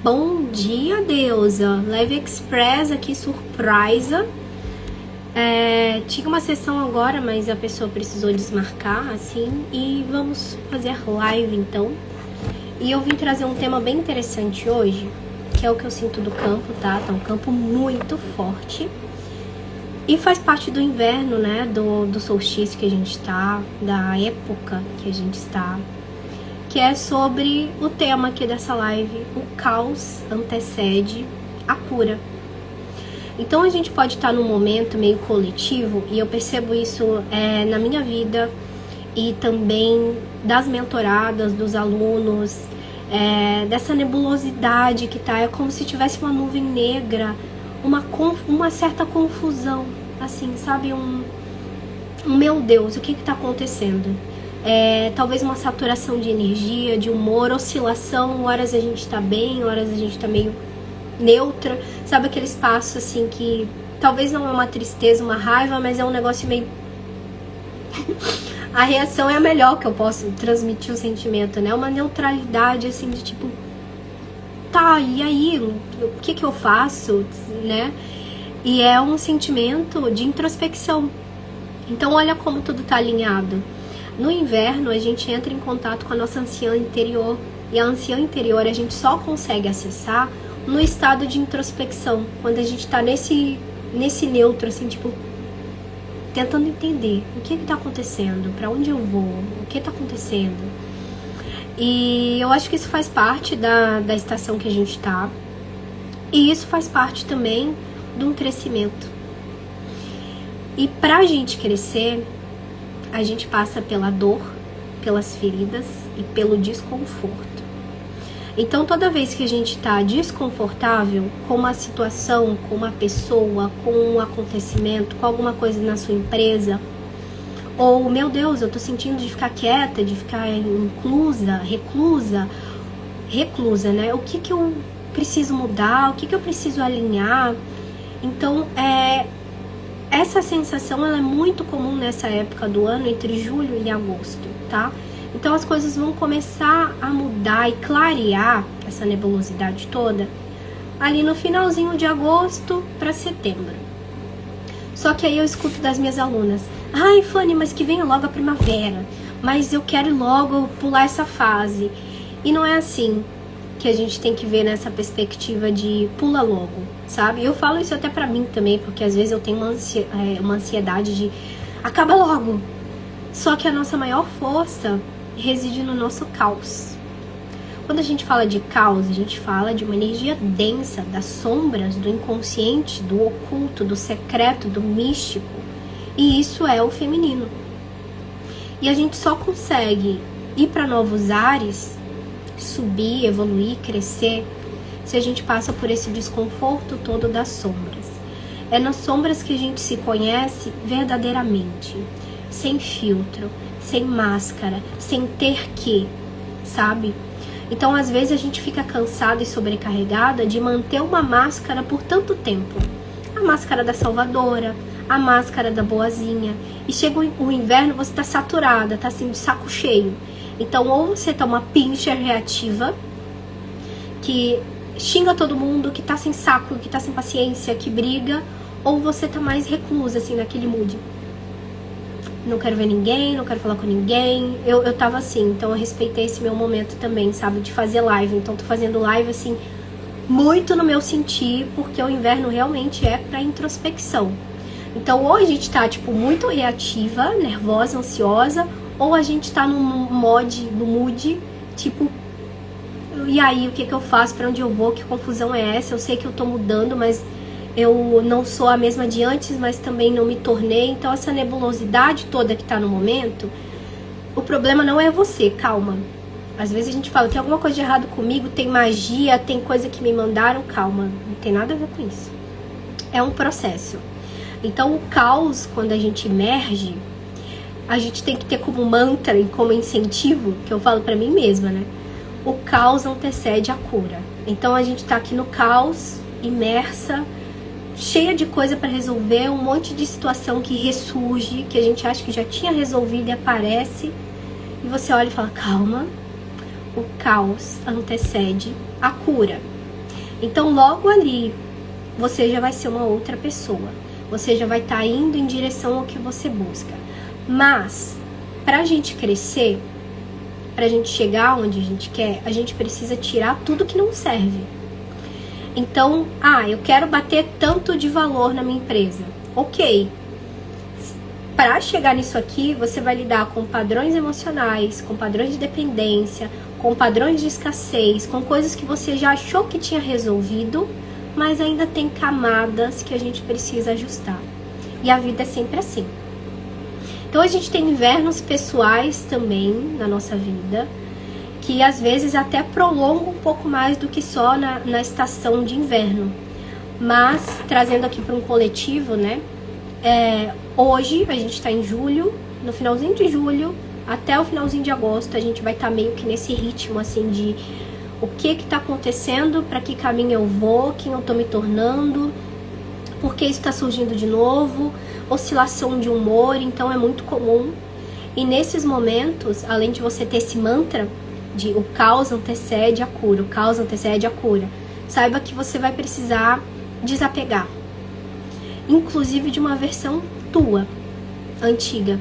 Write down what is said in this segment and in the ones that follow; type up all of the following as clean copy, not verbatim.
Bom dia, deusa. Live Express aqui, surpresa. Tinha uma sessão agora, mas a pessoa precisou desmarcar, assim, e vamos fazer live então. E eu vim trazer um tema bem interessante hoje, que é o que eu sinto do campo, tá? Tá um campo muito forte. E faz parte do inverno, né? Do solstício que a gente tá, da época que a gente está. Que é sobre o tema aqui dessa live: o caos antecede a cura. Então a gente pode estar num momento meio coletivo, e eu percebo isso na minha vida e também das mentoradas, dos alunos, dessa nebulosidade que tá, é como se tivesse uma nuvem negra, uma certa confusão, assim, sabe, meu Deus, o que tá acontecendo? Talvez uma saturação de energia, de humor, oscilação, horas a gente tá bem, horas a gente tá meio neutra, sabe, aquele espaço assim que talvez não é uma tristeza, uma raiva, mas é um negócio meio a reação é a melhor que eu posso transmitir o sentimento, né, uma neutralidade assim de tipo, tá, e aí, o que eu faço, né, e é um sentimento de introspecção. Então olha como tudo tá alinhado. No inverno, a gente entra em contato com a nossa anciã interior. E a anciã interior a gente só consegue acessar no estado de introspecção. Quando a gente tá nesse neutro, assim, tipo, tentando entender o que tá acontecendo, pra onde eu vou, o que tá acontecendo. E eu acho que isso faz parte da estação que a gente tá. E isso faz parte também de um crescimento. E pra gente crescer, a gente passa pela dor, pelas feridas e pelo desconforto. Então toda vez que a gente está desconfortável com uma situação, com uma pessoa, com um acontecimento, com alguma coisa na sua empresa, ou, meu Deus, eu tô sentindo de ficar quieta, de ficar reclusa, né? O que eu preciso mudar, o que eu preciso alinhar? Então, essa sensação ela é muito comum nessa época do ano, entre julho e agosto, tá? Então as coisas vão começar a mudar e clarear essa nebulosidade toda ali no finalzinho de agosto para setembro. Só que aí eu escuto das minhas alunas: ai, Fanny, mas que venha logo a primavera, mas eu quero logo pular essa fase. E não é assim que a gente tem que ver nessa perspectiva de pula logo, sabe? Eu falo isso até pra mim também, porque às vezes eu tenho uma ansiedade de acaba logo. Só que a nossa maior força reside no nosso caos. Quando a gente fala de caos, a gente fala de uma energia densa, das sombras, do inconsciente, do oculto, do secreto, do místico. E isso é o feminino. E a gente só consegue ir para novos ares, subir, evoluir, crescer, se a gente passa por esse desconforto todo das sombras. É nas sombras que a gente se conhece verdadeiramente, sem filtro, sem máscara, sem ter que, sabe? Então às vezes a gente fica cansada e sobrecarregada de manter uma máscara por tanto tempo. A máscara da salvadora, a máscara da boazinha. E chega o inverno, você tá saturada, tá assim de saco cheio. Então ou você tá uma pincher reativa, que xinga todo mundo, que tá sem saco, que tá sem paciência, que briga, ou você tá mais reclusa, assim, naquele mood. Não quero ver ninguém, não quero falar com ninguém. Eu tava assim, então eu respeitei esse meu momento também, sabe, de fazer live. Então tô fazendo live, assim, muito no meu sentir, porque o inverno realmente é pra introspecção. Então ou a gente tá, tipo, muito reativa, nervosa, ansiosa, ou a gente tá no mood, tipo, e aí, o que eu faço, pra onde eu vou, que confusão é essa? Eu sei que eu tô mudando, mas eu não sou a mesma de antes, mas também não me tornei. Então essa nebulosidade toda que tá no momento, o problema não é você, calma. Às vezes a gente fala, tem alguma coisa de errado comigo, tem magia, tem coisa que me mandaram, calma, não tem nada a ver com isso. É um processo. Então o caos, quando a gente emerge, a gente tem que ter como mantra e como incentivo, que eu falo pra mim mesma, né? O caos antecede a cura. Então a gente tá aqui no caos, imersa, cheia de coisa pra resolver, um monte de situação que ressurge, que a gente acha que já tinha resolvido e aparece. E você olha e fala, calma, o caos antecede a cura. Então logo ali você já vai ser uma outra pessoa. Você já vai estar indo em direção ao que você busca. Mas para a gente crescer, para a gente chegar onde a gente quer, a gente precisa tirar tudo que não serve. Então, eu quero bater tanto de valor na minha empresa. Ok. Para chegar nisso aqui, você vai lidar com padrões emocionais, com padrões de dependência, com padrões de escassez, com coisas que você já achou que tinha resolvido, mas ainda tem camadas que a gente precisa ajustar. E a vida é sempre assim. Então a gente tem invernos pessoais também na nossa vida, que às vezes até prolongam um pouco mais do que só na estação de inverno. Mas, trazendo aqui para um coletivo, né? Hoje a gente está em julho, no finalzinho de julho até o finalzinho de agosto a gente vai estar meio que nesse ritmo assim de o que está acontecendo, para que caminho eu vou, quem eu estou me tornando, por que isso está surgindo de novo, oscilação de humor, então é muito comum. E nesses momentos, além de você ter esse mantra de o caos antecede a cura, o caos antecede a cura, saiba que você vai precisar desapegar, inclusive de uma versão tua, antiga.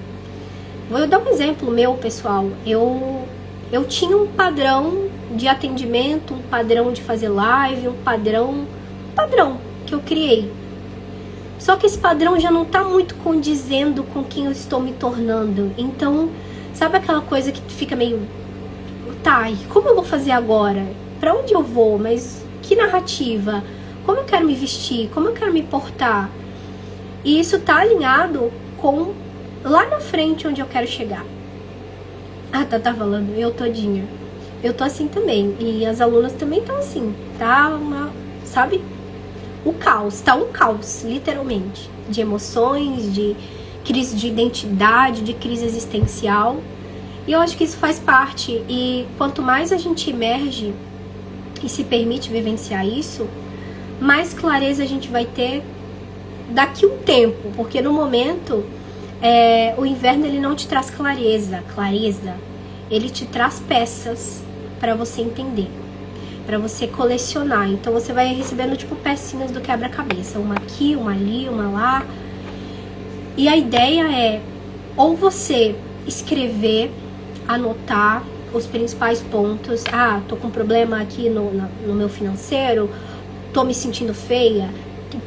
Vou dar um exemplo meu, pessoal. Eu tinha um padrão de atendimento, um padrão de fazer live, um padrão que eu criei. Só que esse padrão já não tá muito condizendo com quem eu estou me tornando. Então, sabe aquela coisa que fica meio... Tá, e como eu vou fazer agora? Pra onde eu vou? Mas que narrativa? Como eu quero me vestir? Como eu quero me portar? E isso tá alinhado com lá na frente onde eu quero chegar. Tá falando, eu todinha. Eu tô assim também. E as alunas também estão assim. Tá sabe? O caos, tá um caos, literalmente. De emoções, de crise de identidade, de crise existencial. E eu acho que isso faz parte. E quanto mais a gente emerge e se permite vivenciar isso, mais clareza a gente vai ter daqui um tempo. Porque no momento, o inverno ele não te traz clareza. Ele te traz peças para você entender, para você colecionar. Então você vai recebendo tipo pecinhas do quebra-cabeça, uma aqui, uma ali, uma lá. E a ideia é ou você escrever, anotar os principais pontos. Tô com problema aqui no meu financeiro, tô me sentindo feia,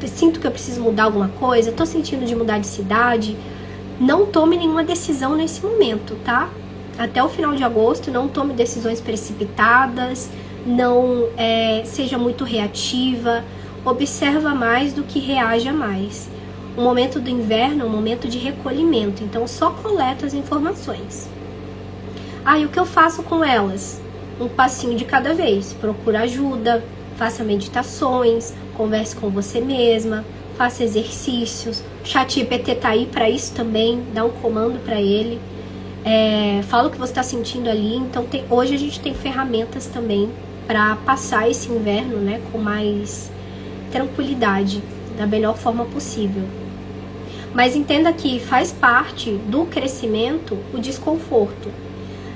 sinto que eu preciso mudar alguma coisa, tô sentindo de mudar de cidade. Não tome nenhuma decisão nesse momento, tá? Até o final de agosto, não tome decisões precipitadas, não seja muito reativa, observa mais do que reaja mais. O momento do inverno é um momento de recolhimento, então só coleta as informações. E o que eu faço com elas? Um passinho de cada vez. Procura ajuda, faça meditações, converse com você mesma, faça exercícios. O ChatGPT tá aí para isso também, dá um comando para ele. Fala o que você está sentindo ali. Então hoje a gente tem ferramentas também para passar esse inverno, né, com mais tranquilidade, da melhor forma possível. Mas entenda que faz parte do crescimento o desconforto.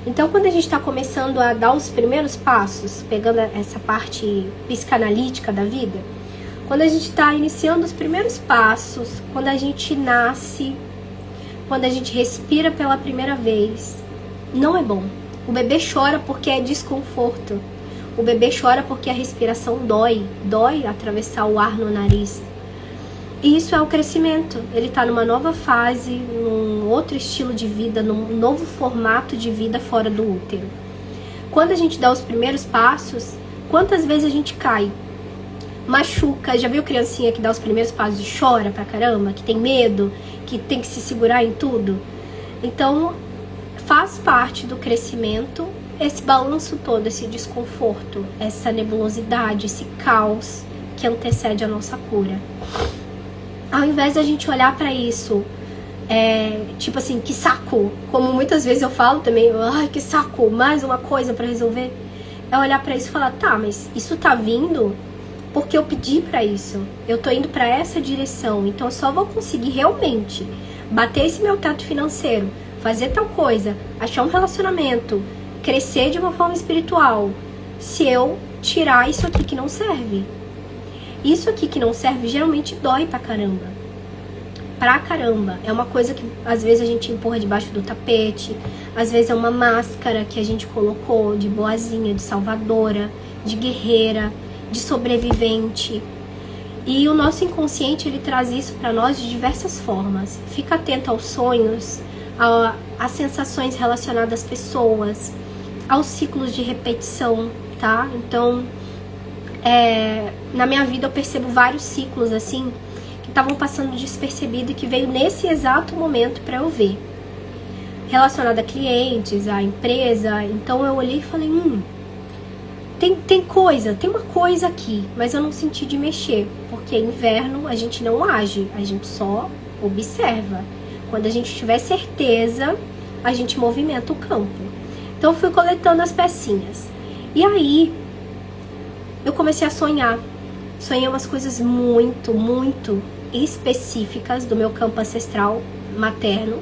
Então quando a gente está começando a dar os primeiros passos, pegando essa parte psicanalítica da vida, quando a gente está iniciando os primeiros passos, quando a gente nasce, quando a gente respira pela primeira vez, não é bom. O bebê chora porque é desconforto. O bebê chora porque a respiração dói atravessar o ar no nariz. E isso é o crescimento. Ele está numa nova fase, num outro estilo de vida, num novo formato de vida fora do útero. Quando a gente dá os primeiros passos, quantas vezes a gente cai? Machuca. Já viu criancinha que dá os primeiros passos e chora pra caramba? Que tem medo? Que tem que se segurar em tudo? Então, faz parte do crescimento esse balanço todo, esse desconforto, essa nebulosidade, esse caos que antecede a nossa cura. Ao invés da gente olhar pra isso, tipo assim, que saco, como muitas vezes eu falo também, que saco, mais uma coisa pra resolver, é olhar pra isso e falar, tá, mas isso tá vindo porque eu pedi pra isso, eu tô indo pra essa direção, então eu só vou conseguir realmente bater esse meu teto financeiro, fazer tal coisa, achar um relacionamento, crescer de uma forma espiritual, se eu tirar isso aqui que não serve. Isso aqui que não serve geralmente dói pra caramba. Pra caramba. É uma coisa que às vezes a gente empurra debaixo do tapete, às vezes é uma máscara que a gente colocou de boazinha, de salvadora, de guerreira, de sobrevivente. E o nosso inconsciente, ele traz isso pra nós de diversas formas. Fica atento aos sonhos, às sensações relacionadas às pessoas, aos ciclos de repetição, tá? Então, na minha vida eu percebo vários ciclos assim que estavam passando despercebido e que veio nesse exato momento para eu ver, relacionado a clientes, a empresa. Então eu olhei e falei, tem uma coisa aqui, mas eu não senti de mexer, porque inverno a gente não age, a gente só observa. Quando a gente tiver certeza, a gente movimenta o campo. Então eu fui coletando as pecinhas. E aí eu comecei a sonhar. Sonhei umas coisas muito, muito específicas do meu campo ancestral materno,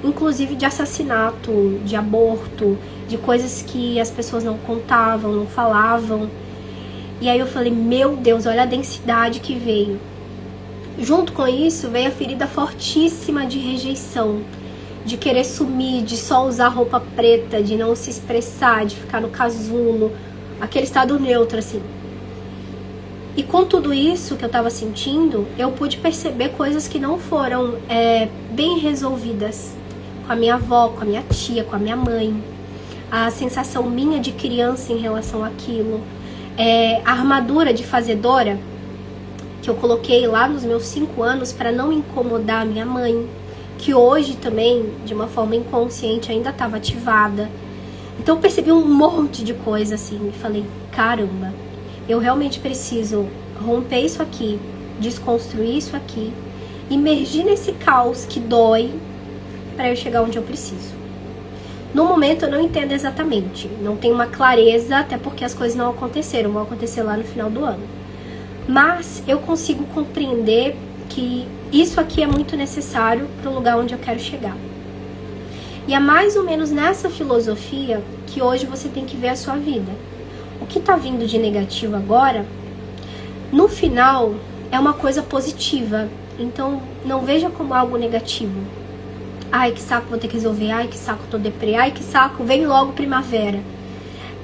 inclusive de assassinato, de aborto, de coisas que as pessoas não contavam, não falavam. E aí eu falei, meu Deus, olha a densidade que veio. Junto com isso veio a ferida fortíssima de rejeição, de querer sumir, de só usar roupa preta, de não se expressar, de ficar no casulo, aquele estado neutro, assim. E com tudo isso que eu tava sentindo, eu pude perceber coisas que não foram bem resolvidas com a minha avó, com a minha tia, com a minha mãe. A sensação minha de criança em relação àquilo. A armadura de fazedora que eu coloquei lá nos meus 5 anos para não incomodar a minha mãe, que hoje também, de uma forma inconsciente, ainda estava ativada. Então eu percebi um monte de coisa assim e falei, caramba, eu realmente preciso romper isso aqui, desconstruir isso aqui, imergir nesse caos que dói para eu chegar onde eu preciso. No momento eu não entendo exatamente, não tenho uma clareza, até porque as coisas não aconteceram, vão acontecer lá no final do ano. Mas eu consigo compreender que isso aqui é muito necessário para o lugar onde eu quero chegar. E é mais ou menos nessa filosofia que hoje você tem que ver a sua vida. O que está vindo de negativo agora, no final, é uma coisa positiva. Então, não veja como algo negativo. Ai, que saco, vou ter que resolver. Ai, que saco, tô deprê. Ai, que saco, vem logo primavera.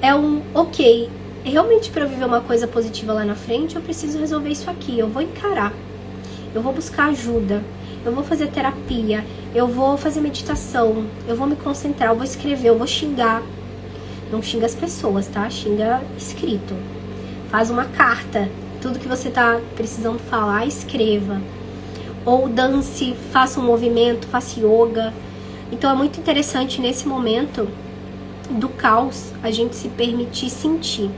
É ok, realmente para eu viver uma coisa positiva lá na frente, eu preciso resolver isso aqui. Eu vou encarar. Eu vou buscar ajuda. Eu vou fazer terapia. Eu vou fazer meditação. Eu vou me concentrar. Eu vou escrever. Eu vou xingar. Não xinga as pessoas, tá? Xinga escrito. Faz uma carta. Tudo que você tá precisando falar, escreva. Ou dance, faça um movimento, faça yoga. Então é muito interessante nesse momento do caos a gente se permitir sentir.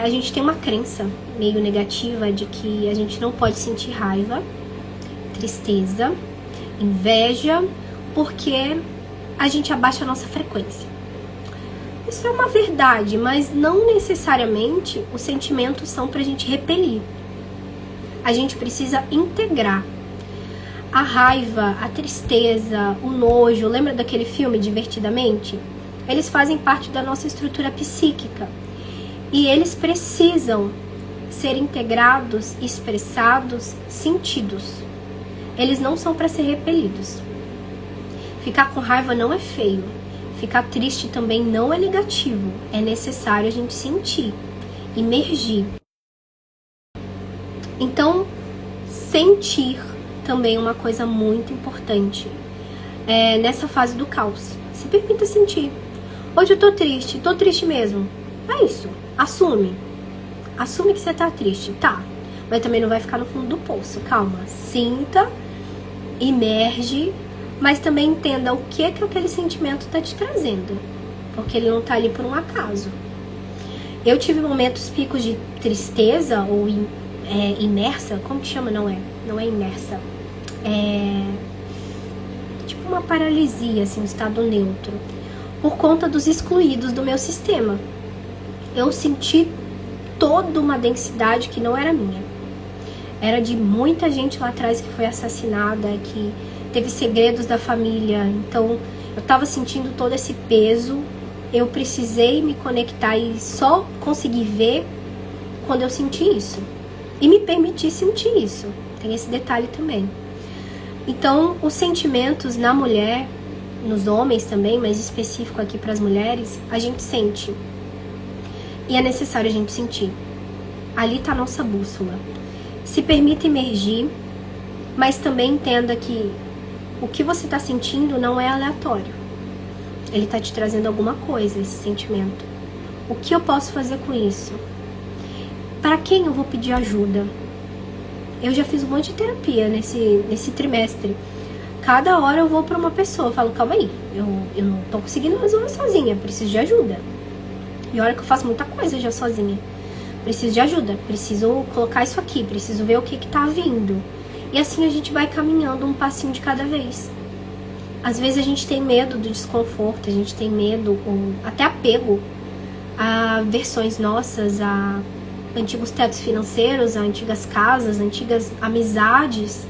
A gente tem uma crença meio negativa de que a gente não pode sentir raiva, tristeza, inveja, porque a gente abaixa a nossa frequência. Isso é uma verdade, mas não necessariamente os sentimentos são pra gente repelir. A gente precisa integrar a raiva, a tristeza, o nojo. Lembra daquele filme Divertidamente? Eles fazem parte da nossa estrutura psíquica e eles precisam ser integrados, expressados, sentidos. Eles não são para ser repelidos. Ficar com raiva não é feio. Ficar triste também não é negativo. É necessário a gente sentir, imergir. Então, sentir também é uma coisa muito importante nessa fase do caos. Se permita sentir. Hoje eu tô triste mesmo. É isso, assume. Assume que você tá triste, tá. Mas também não vai ficar no fundo do poço, calma. Sinta, imerge, mas também entenda o que aquele sentimento tá te trazendo. Porque ele não tá ali por um acaso. Eu tive momentos picos de tristeza ou imersa, como que chama? Não é imersa. Tipo uma paralisia, assim, um estado neutro, por conta dos excluídos do meu sistema. Eu senti toda uma densidade que não era minha. Era de muita gente lá atrás que foi assassinada, que teve segredos da família. Então, eu tava sentindo todo esse peso. Eu precisei me conectar e só consegui ver quando eu senti isso. E me permitir sentir isso. Tem esse detalhe também. Então, os sentimentos na mulher, nos homens também, mas específico aqui para as mulheres, a gente sente. E é necessário a gente sentir. Ali está a nossa bússola. Se permita emergir, mas também entenda que o que você está sentindo não é aleatório. Ele está te trazendo alguma coisa, esse sentimento. O que eu posso fazer com isso? Para quem eu vou pedir ajuda? Eu já fiz um monte de terapia nesse trimestre. Cada hora eu vou para uma pessoa, eu falo, calma aí, eu não tô conseguindo resolver sozinha, preciso de ajuda. E olha que eu faço muita coisa já sozinha. Preciso de ajuda, preciso colocar isso aqui, preciso ver o que tá vindo. E assim a gente vai caminhando um passinho de cada vez. Às vezes a gente tem medo do desconforto, a gente tem medo, ou até apego a versões nossas, a antigos tetos financeiros, a antigas casas, antigas amizades,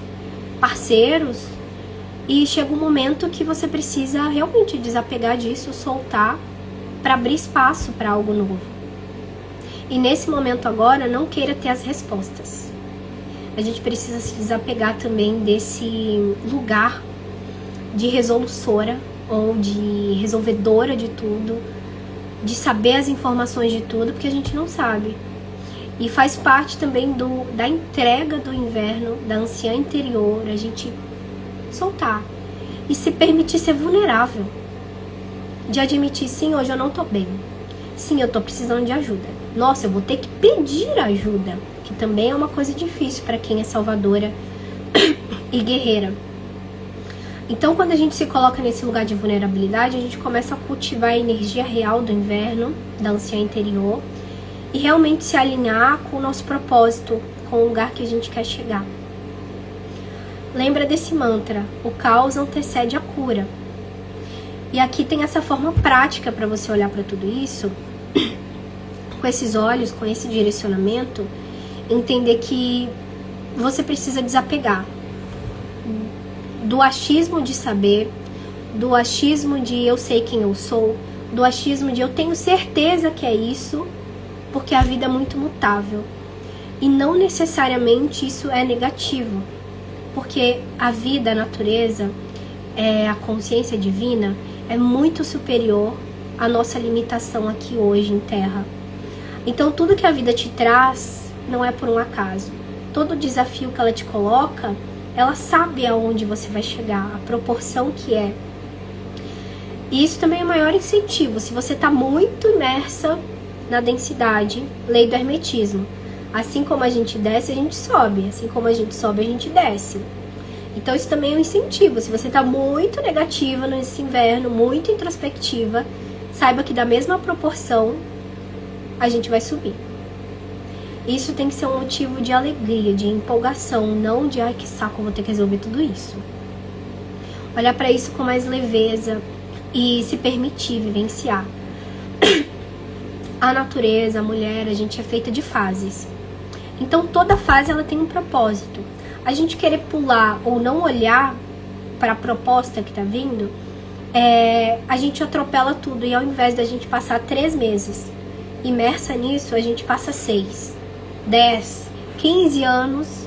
parceiros. E chega um momento que você precisa realmente desapegar disso, soltar, para abrir espaço para algo novo. E nesse momento agora, não queira ter as respostas. A gente precisa se desapegar também desse lugar de resolutora ou de resolvedora de tudo, de saber as informações de tudo, porque a gente não sabe. E faz parte também da entrega do inverno, da anciã interior, a gente soltar e se permitir ser vulnerável, de admitir, sim, hoje eu não tô bem, sim, eu tô precisando de ajuda, nossa, eu vou ter que pedir ajuda, que também é uma coisa difícil para quem é salvadora e guerreira. Então, quando a gente se coloca nesse lugar de vulnerabilidade, a gente começa a cultivar a energia real do inverno, da anciã interior, e realmente se alinhar com o nosso propósito, com o lugar que a gente quer chegar. Lembra desse mantra, o caos antecede a cura. E aqui tem essa forma prática para você olhar para tudo isso, com esses olhos, com esse direcionamento, entender que você precisa desapegar do achismo de saber, do achismo de eu sei quem eu sou, do achismo de eu tenho certeza que é isso, porque a vida é muito mutável. E não necessariamente isso é negativo, porque a vida, a natureza, a consciência divina é muito superior à nossa limitação aqui hoje em Terra. Então tudo que a vida te traz não é por um acaso. Todo desafio que ela te coloca, ela sabe aonde você vai chegar, a proporção que é. E isso também é o maior incentivo. Se você está muito imersa na densidade, lei do hermetismo. Assim como a gente desce, a gente sobe. Assim como a gente sobe, a gente desce. Então isso também é um incentivo. Se você está muito negativa nesse inverno, muito introspectiva, saiba que da mesma proporção a gente vai subir. Isso tem que ser um motivo de alegria, de empolgação, não de ai que saco, eu vou ter que resolver tudo isso. Olhar para isso com mais leveza e se permitir vivenciar. A natureza, a mulher, a gente é feita de fases. Então toda fase ela tem um propósito. A gente querer pular ou não olhar para a proposta que está vindo, a gente atropela tudo. E ao invés da gente passar 3 meses imersa nisso, a gente passa 6, 10, 15 anos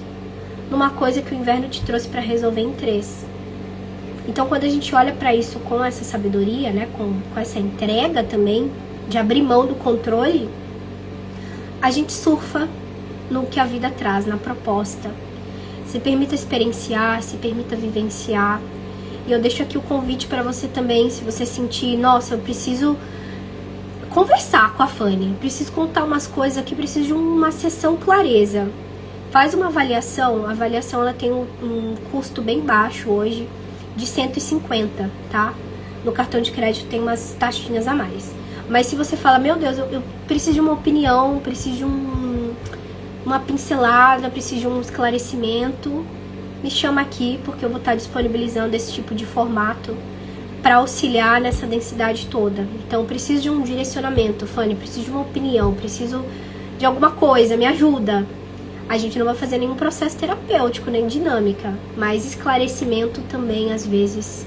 numa coisa que o inverno te trouxe para resolver em 3. Então quando a gente olha para isso com essa sabedoria, né, com essa entrega também, de abrir mão do controle, a gente surfa no que a vida traz, na proposta. Se permita experienciar, se permita vivenciar. E eu deixo aqui o convite para você também, se você sentir, nossa, eu preciso conversar com a Fanny, preciso contar umas coisas aqui, preciso de uma sessão clareza. Faz uma avaliação, a avaliação ela tem um custo bem baixo hoje, de 150, tá? No cartão de crédito tem umas taxinhas a mais. Mas se você fala, meu Deus, eu preciso de uma opinião, preciso de uma pincelada, preciso de um esclarecimento, me chama aqui, porque eu vou estar disponibilizando esse tipo de formato para auxiliar nessa densidade toda. Então, preciso de um direcionamento, Fanny, preciso de uma opinião, preciso de alguma coisa, me ajuda. A gente não vai fazer nenhum processo terapêutico, nem dinâmica, mas esclarecimento também, às vezes,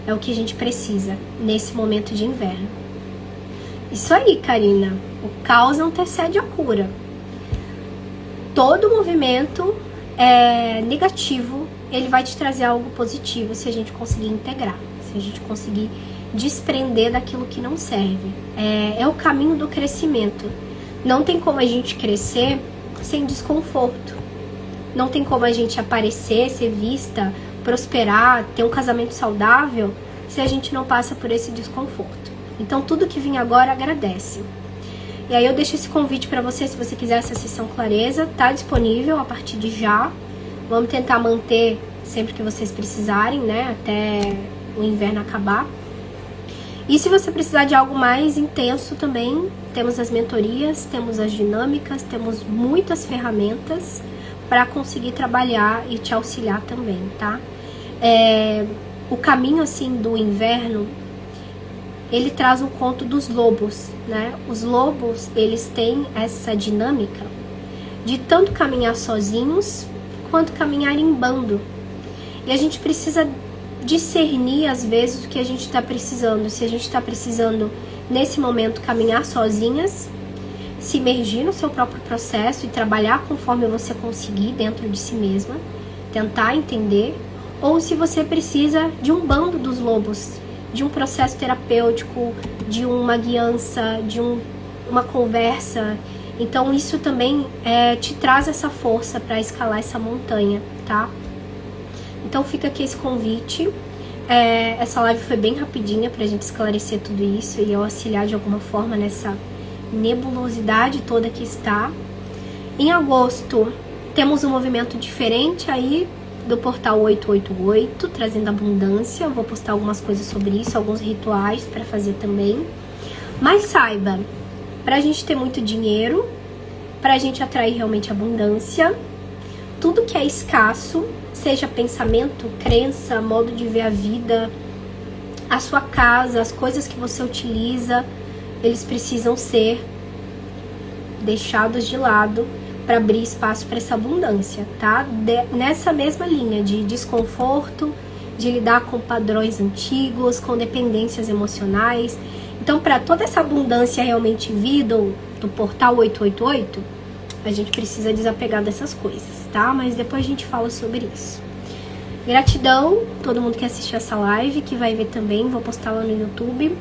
é o que a gente precisa nesse momento de inverno. Isso aí, Karina. O caos antecede a cura. todo movimento negativo, ele vai te trazer algo positivo se a gente conseguir integrar, se a gente conseguir desprender daquilo que não serve. É o caminho do crescimento. Não tem como a gente crescer sem desconforto. Não tem como a gente aparecer, ser vista, prosperar, ter um casamento saudável, se a gente não passa por esse desconforto. Então, tudo que vem agora, agradece. E aí eu deixo esse convite para você, se você quiser essa sessão clareza, tá disponível a partir de já. Vamos tentar manter sempre que vocês precisarem, né, até o inverno acabar. E se você precisar de algo mais intenso também, temos as mentorias, temos as dinâmicas, temos muitas ferramentas para conseguir trabalhar e te auxiliar também, tá? O caminho, assim, do inverno, ele traz um conto dos lobos, né? Os lobos, eles têm essa dinâmica de tanto caminhar sozinhos, quanto caminhar em bando. E a gente precisa discernir, às vezes, o que a gente está precisando. Se a gente está precisando, nesse momento, caminhar sozinhas, se imergir no seu próprio processo e trabalhar conforme você conseguir dentro de si mesma, tentar entender, ou se você precisa de um bando dos lobos, de um processo terapêutico, de uma guiança, de uma conversa. Então isso também te traz essa força para escalar essa montanha, tá? Então fica aqui esse convite. Essa live foi bem rapidinha pra gente esclarecer tudo isso e eu auxiliar de alguma forma nessa nebulosidade toda que está. Em agosto temos um movimento diferente aí do portal 888, trazendo abundância. Eu vou postar algumas coisas sobre isso, alguns rituais para fazer também. Mas saiba, pra gente ter muito dinheiro, pra gente atrair realmente abundância, tudo que é escasso, seja pensamento, crença, modo de ver a vida, a sua casa, as coisas que você utiliza, eles precisam ser deixados de lado para abrir espaço para essa abundância, tá? Nessa mesma linha de desconforto, de lidar com padrões antigos, com dependências emocionais. Então, para toda essa abundância realmente vir do portal 888, a gente precisa desapegar dessas coisas, tá? Mas depois a gente fala sobre isso. Gratidão, todo mundo que assistiu essa live, que vai ver também, vou postar lá no YouTube.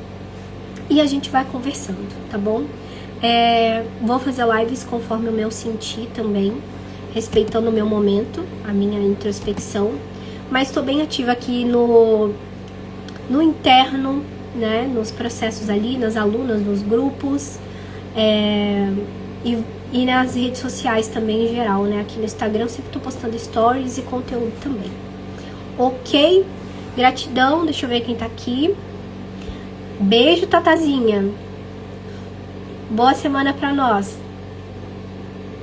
E a gente vai conversando, tá bom? Vou fazer lives conforme o meu sentir também, respeitando o meu momento, a minha introspecção. Mas estou bem ativa aqui no interno, né? Nos processos ali, nas alunas, nos grupos. E nas redes sociais também em geral, né? Aqui no Instagram eu sempre tô postando stories e conteúdo também. Ok? Gratidão, deixa eu ver quem tá aqui. Beijo, Tatazinha. Boa semana pra nós.